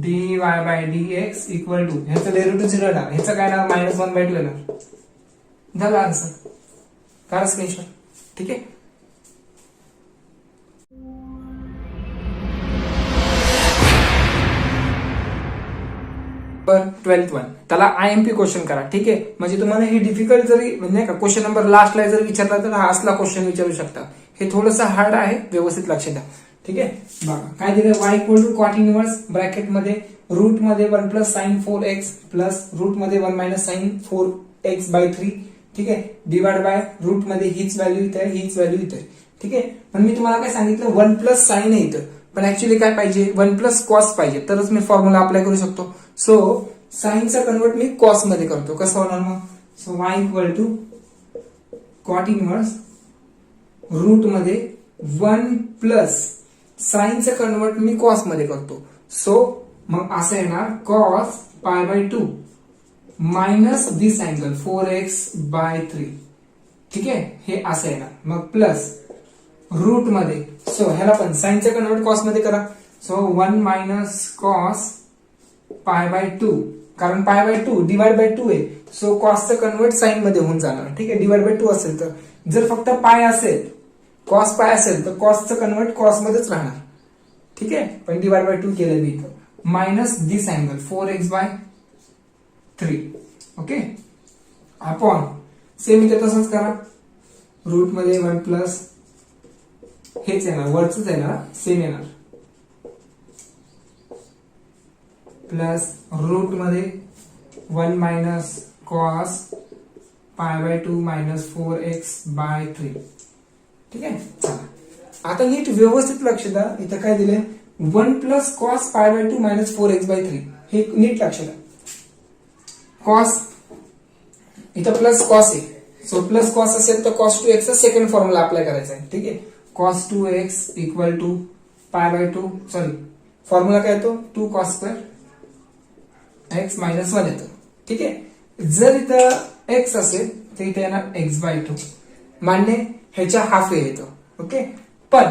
dy by dx equal to, ह्याचं derivative 0 येणार, ह्याचं काय येणार मायनस 1 बाय 2 येणार. झालं आन्सर, करा स्क्रीनशॉट. ठीक आहे, पर 12th वन त्याला IMP क्वेश्चन करा. ठीक आहे, म्हणजे तुम्हाला हे डिफिकल्ट जरी म्हणजे का क्वेश्चन नंबर लास्टला जर विचारला तर हा असला क्वेश्चन विचारू शकता. हे थोडंसं हार्ड आहे, व्यवस्थित लक्ष द्या. ठीक आहे, बघा काय दिलं, y equal to cot inverse bracket मध्ये रूट मध्ये 1 plus sign 4x plus root मध्ये 1 मायनस साइन 4x बाय 3. ठीक आहे, डिवाइड बाय रूट मध्ये हीच व्हॅल्यू इथे आहे, हीच व्हॅल्यू इथे आहे. ठीक आहे, पण मी तुम्हाला काय सांगितलं 1 प्लस साइन आहे इथं, पण ऍक्च्युअली काय पाहिजे 1 प्लस कॉस पाहिजे, तरच मी फॉर्म्युला अप्लाय करू शकतो. सो साइनचा कन्वर्ट मी कॉस मध्ये करतो, कसं होणार मग, so y equal to cot inverse root मध्ये 1 प्लस साइनचं कन्वर्ट मी कॉस मध्ये करतो, सो मग असं येणार cos pi by 2 minus this angle 4x by 3. ठीक आहे, हे असं येणार, मग प्लस रूट मध्ये, सो ह्याला पण साइनचं कन्वर्ट कॉस मध्ये करा, so 1 minus cos pi by 2, कारण पाय बाय 2 डिवाइड बाय 2 आहे, सो कॉसचं कन्वर्ट साइन मध्ये होऊन जाणार. ठीक आहे, डिवाइड बाय 2 असेल तर, जर फक्त पाय असेल कॉस पाय असेल तर कॉसचं कन्वर्ट कॉस मध्येच राहणार. ठीक आहे, पण डिवाइड बाय 2 केलं मी इथं, minus this angle 4x by 3. Okay, upon same इथे तसंच करा, रूट मध्ये 1 प्लस हेच येणार, वरच येणार, सेम येणार, प्लस रूट मध्ये 1 minus cos pi by 2 minus 4x by 3. ठीक आहे, चला आता नीट व्यवस्थित लक्ष द्या, इथं काय दिलंय 1 plus cos pi by 2 minus 4x by 3, हे नीट लक्ष द्या. कॉस इथं प्लस कॉस आहे, सो प्लस कॉस असेल तर कॉस 2x चा सेकंड फॉर्म्युला अप्लाय करायचा आहे. ठीक आहे, cos 2x equal to pi by 2, sorry formula काय येतो 2 कॉस स्क्वेअर एक्स मायनस 1 येतं. ठीक आहे, जर इथं एक्स असेल तर इथे येणार एक्स बाय 2, मान्य, ह्याच्या हाफ येतं. ओके, पण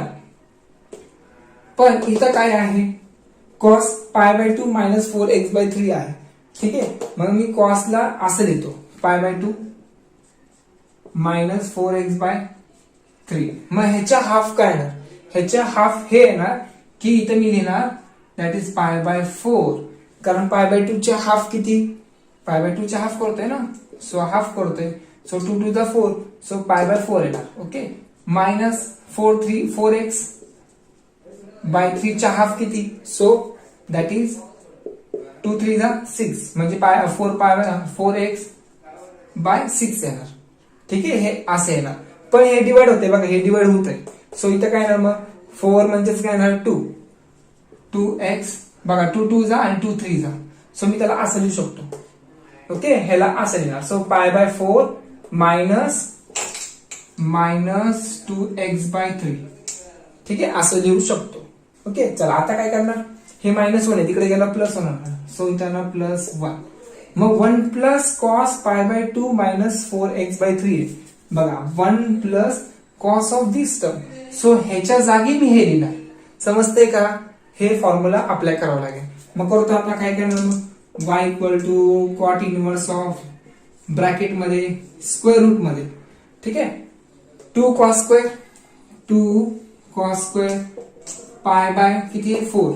इथं काय आहे cos pi by 2 minus 4x by 3 आहे. ठीक आहे, मग मी कॉसला असं लिहितो पाय बाय 2 मायनस 4x बाय 3. मग ह्याच्या हाफ काय येणार, ह्याच्या हाफ हे येणार की इथं मी लिहिणार दॅट इज पाय बाय 4, कारण पाय बाय 2 च्या हाफ किती, पाय बाय 2 च्या हाफ करतोय ना, सो हाफ करतोय, so 2 to the 4, so pi by 4 येणार. ओके, मायनस 4x बाय 3 च्या हाफ किती, सो दॅट इज 2 3 द 6, म्हणजे 4x बाय 6 येणार. ठीक आहे, हे असं येणार, पण हे डिवाइड होते बघा, हे डिवाइड होत आहे, सो इथं काय येणार मग 4 म्हणजेच काय येणार 2, 2x बघा 2 2 जा आणि 2 3 जा. सो मी त्याला असं लिहू शकतो. ओके, ह्याला असं लिहिणार. So π/4 minus 2x/3. ठीक आहे, असं लिहू शकतो. ओके, चला आता काय करणार, हे -1 आहे तिकडे गेला प्लस होणार. सो इथं +1. मग 1 प्लस कॉस π/2 मायनस 4x/3 बघा 1 plus cos of this term. So ह्याच्या जागी मी हे लिहिणार. समजते का, हे फॉर्म्युला अप्लाय करावं लागेल. मग करतो आता काय करणार, मग y equal to cot inverse of bracket मध्ये स्क्वेअर रूट मध्ये. ठीक आहे, 2 cos स्क्वेअर किती आहे 4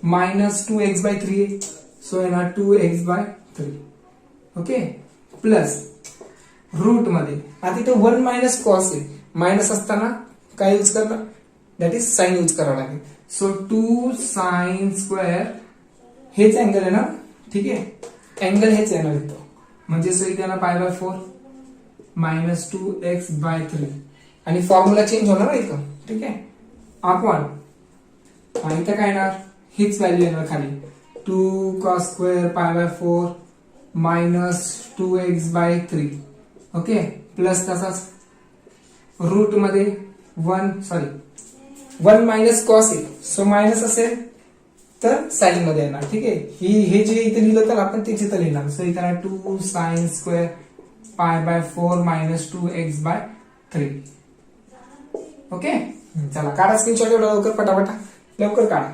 मायनस 2x/3. सो येणार 2x/3. ओके, प्लस रूट मध्ये आता इथे 1 मायनस कॉस आहे. मायनस असताना काय यूज करणार, दॅट इज साइन यूज करावं लागेल. सो 2 sin स्क्वेअर, हेच अँगल आहे ना. ठीक आहे, अँगल हेच येणार इथं. म्हणजे सो इथे येणार π/4 मायनस 2x/3 आणि फॉर्म्युला चेंज होणार इथं. ठीक आहे, आपण इथं काय येणार, हीच व्हॅल्यू येणार खाली. 2 cos square π/4 minus 2x/3. Okay, plus तसाच रूट मध्ये 1 मायनस कॉस आहे. सो मायनस असेल तर साइन मध्ये येणार. ठीक आहे, हे जे इथे लिहिलं तर आपण तेच इथं लिहिणार. सो इथे 2 sin square π/4 minus 2x/3. Okay, चला काढा स्क्रीनशॉट. एवढं लवकर पटापटा लवकर काढा.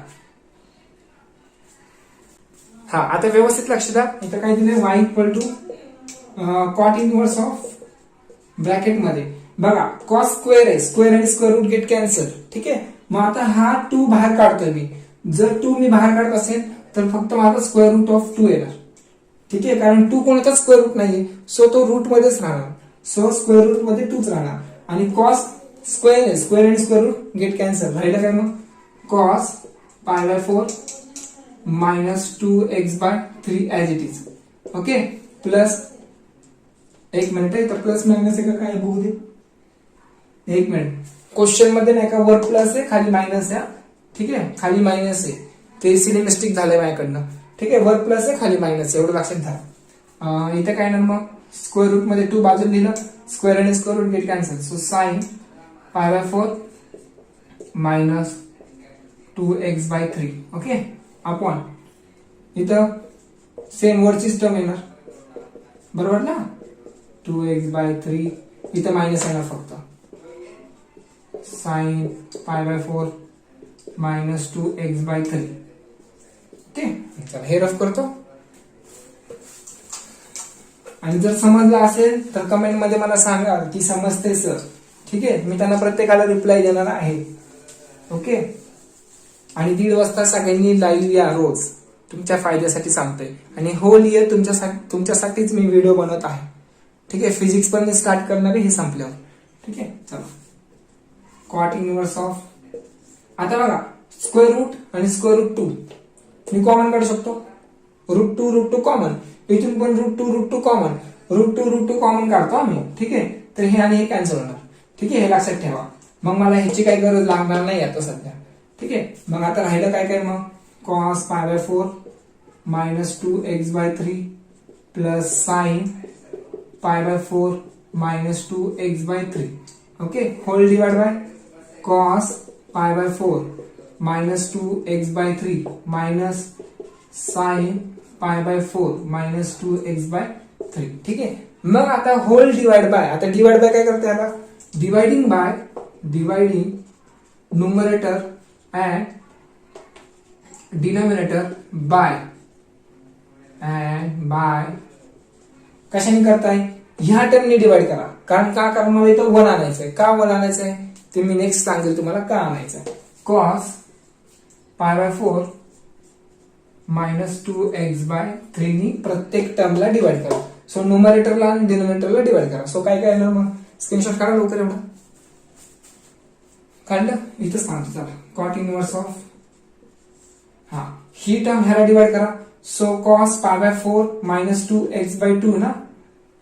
हा, आता व्यवस्थित लक्ष द्या. इथं काय दिलंय, y equal to cot inverse of bracket मध्ये बघा कॉस स्क्वेअर आहे. स्क्वेअर आणि स्क्वेअर रूट गेट कॅन्सल. ठीक आहे, मग आता हा 2 बाहेर काढतोय मी. जर 2 मी बाहेर काढत असेल तर फक्त माझा स्क्वेअर रूट ऑफ 2 येणार. ठीक आहे, कारण 2 कोणताच स्क्वेअर रूट नाहीये. सो तो रूट मध्येच राहणार. सो स्क्वेअर रूट मध्ये 2च राहणार. आणि कॉस स्क्वेअर आहे, स्क्वेअर आणि स्क्वेअर रूट गेट कॅन्सल. राहिलं काय मग, cos π/4 minus 2x/3 as it is. Okay, plus एक मिनिट आहे, तर प्लस मायनस आहे का काय बघू दे. एक मिनिट, क्वेश्चन मध्ये नाही का वर प्लस आहे खाली मायनस आहे. ठीक आहे, खाली मायनस आहे, ते सिली मिस्टेक झालंय माझ्याकडनं. ठीक आहे, वर प्लस आहे खाली मायनस आहे, एवढं लक्षात घ्या. इथे काय ना, मग स्क्वेअर रूट मध्ये 2 बाजूला लिहिलं, स्क्वेअर आणि square root get cancel. So sine π/4 minus 2x/3. Okay, आपण इथं सेम वरचीच टर्म येणार बरोबर ना. 2x/3 इथं मायनस येणार फक्त. Sign π/4 minus 2x/3. ओके, चला हे रफ करतो. आणि जर समजलं असेल तर कमेंट मध्ये मला सांगा की समजते सर. ठीक आहे, मी त्यांना प्रत्येकाला रिप्लाय देणार आहे. ओके, आणि 1:30 वाजता सगळ्यांनी लाईव्ह या रोज. तुमच्या फायद्यासाठी सांगतोय. आणि होल इयर तुमच्यासाठीच मी व्हिडिओ बनवत आहे. ठीक आहे, फिजिक्स पण मी स्टार्ट करणार आहे हे संपल्यावर. ठीक आहे, चला कॉट इनवर्स ऑफ. आता बघा स्क्वेअर रूट आणि स्क्वेअर रूट 2 मी कॉमन काढू शकतो. √2 कॉमन, इथून पण √2 कॉमन, √2 कॉमन काढतो आम्ही. ठीक आहे, तर हे आणि हे कॅन्सल होणार. ठीक आहे, हे लक्षात ठेवा. मग मला ह्याची काही गरज लागणार नाही आता सध्या. ठीक आहे, मग आता राहिलं काय काय, मग cos π/4 minus 2x/3 plus sine π/4 minus 2x/3. Okay, whole divide by cos π/4 minus 2x/3 minus sine π/4 minus 2x/3. ठीक आहे, मग आता होल डिवाइड बाय. आता डिवाइड बाय काय करते, आता dividing numerator and denominator by कशाने करताय, ह्या टर्मने डिवाइड करा. कारण मला इथं 1 आणायचंय. का 1 आणायचंय ते मी नेक्स्ट सांगेल तुम्हाला का आणायचंय. कॉस π/4 मायनस 2x/3 नी प्रत्येक टर्मला डिवाइड करा. सो न्यूमरेटरला आणि डिनोमिनेटरला डिवाइड करा. सो काय येणार, मग स्क्रीनशॉट काढा लवकर. एवढं काढलं, इथं सांगतो. चला कॉट इनवर्स ऑफ, हा ही टर्म ह्याला डिवाइड करा. सो कॉस π/4 मायनस 2x/2 ना,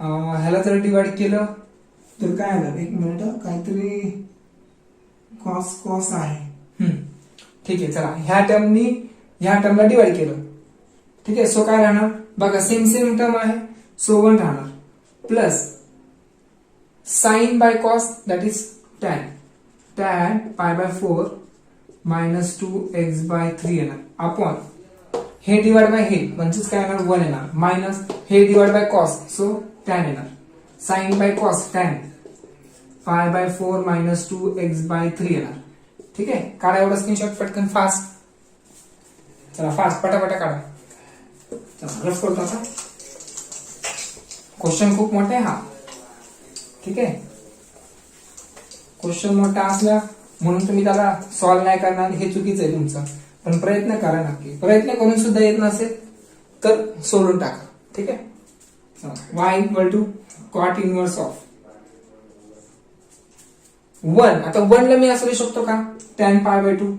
ह्याला जर डिवाइड केलं तर काय आलं, एक मिनिट, काहीतरी कॉस आहे. ठीक आहे, चला ह्या टर्मनी ह्या टर्मला डिवाइड केलं. ठीक आहे. सो काय राहणार बघा, सेम टर्म आहे, सो 1 राहणार plus sign by cos that is tan pi by 4 minus 2x/3 येणार अपॉन हे डिवाइड बाय हे म्हणजेच काय येणार 1 येणार मायनस हे divide by cos so tan येणार sine by cos tan pi by 4 minus 2x/3 येणार. ठीक आहे. काढा एवढा स्क्रीनशॉट पटकन फास्ट. चला फास्ट पटापटा काढा. चला रफ करतो आता. क्वेश्चन खूप मोठा आहे हा. ठीक आहे. क्वेश्चन मोठा असला म्हणून तुम्ही त्याला सॉल्व्ह नाही करणार हे चुकीचं आहे तुमचं. पण प्रयत्न करा नक्की. प्रयत्न करून सुद्धा येत नसेल तर सोडून टाका. ठीक आहे. y equal to cot inverse of 1. आता 1 ला मी असं लिहू शकतो का tan पाय बाय 2.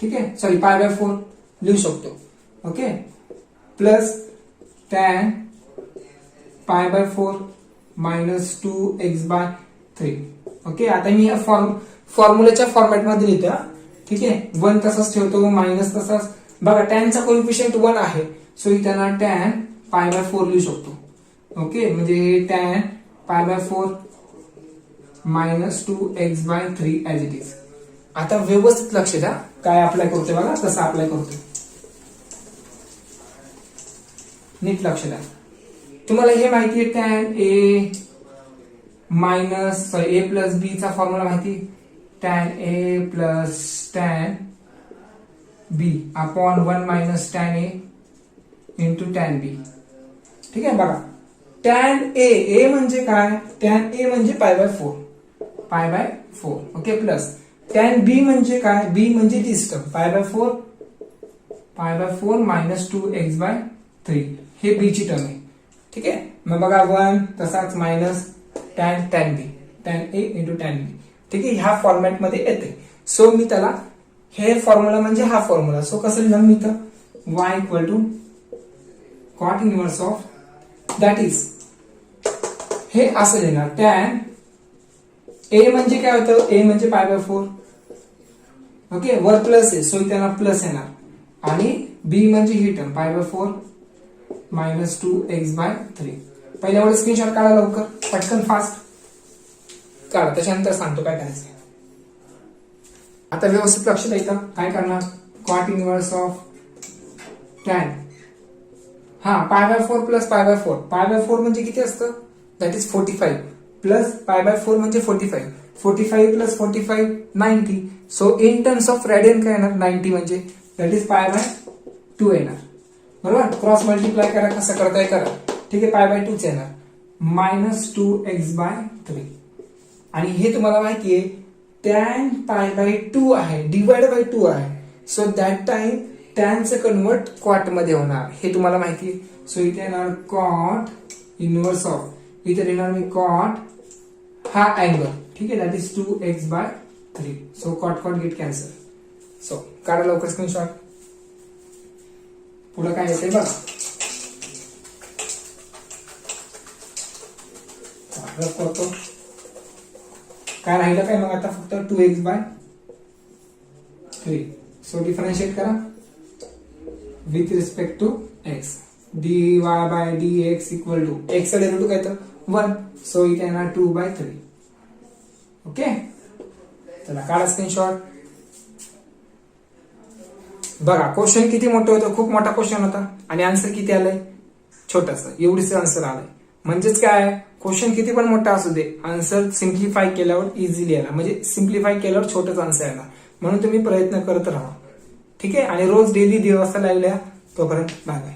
ठीक आहे. सॉरी पाय बाय 4 लिहू शकतो. Okay. Plus tan pi by 4 minus 2x/3. Okay. आता मी या फॉर्म्युलेच्या फॉर्मॅट मध्ये लिहितो. ठीक आहे. 1 तसाच ठेवतो मायनस तसाच. बघा tan चा कोएफिशियंट 1 आहे सो इथं tan पाय बाय 4 लिहू शकतो. ओके. म्हणजे tan pi by 4 minus 2x/3 as it is. आता व्यवस्थित लक्ष द्या काय अप्लाय करतोय बघा, तसं अप्लाय करतोय. नीट लक्ष द्या. तुम्हाला हे माहिती आहे tan a minus a plus b चा फॉर्म्युला माहिती, tan a plus tan b upon 1 minus tan a into tan b. ठीक आहे. बघा tan a म्हणजे काय, tan a म्हणजे pi by 4 okay. Plus tan b म्हणजे काय, b म्हणजे तीच term pi by 4 minus 2x/3 हे b ची टर्म आहे. ठीक आहे. मग बघा 1 तसाच minus tan b tan a into tan b. ठीक आहे. ह्या फॉर्मॅट मध्ये येते. सो मी त्याला हे फॉर्म्युला म्हणजे हा फॉर्म्युला. सो कसं लिहिलं मी तर y equal to cot inverse of that is हे असं लिहिणार tan a म्हणजे काय होतं, a म्हणजे पाय बाय 4. ओके. वर प्लस आहे सो त्यांना प्लस येणार आणि b म्हणजे ही term pi by 4 minus 2x/3. पहिल्या वेळेस स्क्रीनशॉट काढा लवकर पटकन फास्ट काढा, त्याच्यानंतर सांगतो काय करायचं. आता व्यवस्थित लक्ष द्यायचं. काय करणार cot inverse of tan pi by 4 plus pi by 4. Pi by 4 म्हणजे किती असतं that is 45 plus pi by 4 म्हणजे 45 plus 45 90. So in terms of radian काय येणार 90 म्हणजे दॅट इज पाय बाय 2 येणार. बरोबर. क्रॉस मल्टिप्लाय करा, कसं करताय करा. ठीक आहे. पाय बाय 2 येणार मायनस 2x/3 आणि हे तुम्हाला माहितीये tan पाय बाय 2 आहे डिवाइड बाय 2 आहे. सो दॅट टाइम tan चं कन्वर्ट कॉट मध्ये होणार हे तुम्हाला माहितीये. सो इथे येणार कॉट इनवर्स ऑफ, इथे येणार मी कॉट हा अँगल. ठीक आहे. That is 2x/3. So cot get cancel. So काढा लवकर स्क्रीनशॉट. पुढे काय येते बघा. करतो काय राहिलं काय मग आता फक्त 2x/3. सो डिफरन्शिएट करा with respect to x. dy by dx equal to x चा डेरिव्हेटिव्ह काय तर 1. सो इथे येणार 2/3. ओके. चला काढा स्क्रीनशॉट. बघा क्वेश्चन किती मोठं होतं, खूप मोठा क्वेश्चन होता आणि आन्सर किती आलंय छोटस, एवढीच आन्सर आलंय. म्हणजेच काय क्वेश्चन किती पण मोठा असू दे आन्सर सिम्प्लिफाय केल्यावर इझिली येणार, म्हणजे सिम्प्लिफाय केल्यावर छोटच आन्सर येणार. म्हणून तुम्ही प्रयत्न करत राहा. ठीक आहे. आणि रोज डेली 1:30 वाजता लाईव्ह लिहा. तोपर्यंत बाय बाय.